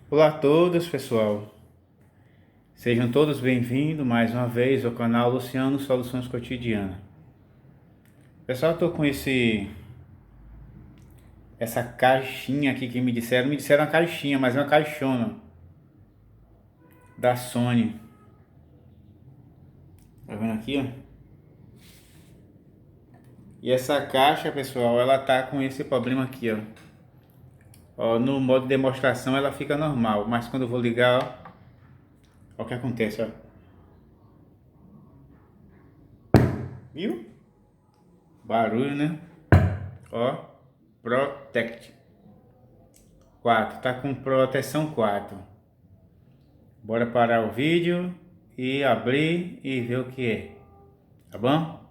Olá a todos, pessoal. Sejam todos bem-vindos mais uma vez ao canal Luciano Soluções Cotidianas. Pessoal, eu tô com essa caixinha aqui que me disseram uma caixinha, mas é uma caixona da Sony. Tá vendo aqui, ó? E essa caixa, pessoal, ela tá com esse problema aqui, ó. Ó, no modo de demonstração ela fica normal, mas quando eu vou ligar, ó o que acontece, ó. Viu? Barulho, né? Ó, Protect 4, tá com proteção 4. Bora parar o vídeo e abrir e ver o que é, tá bom?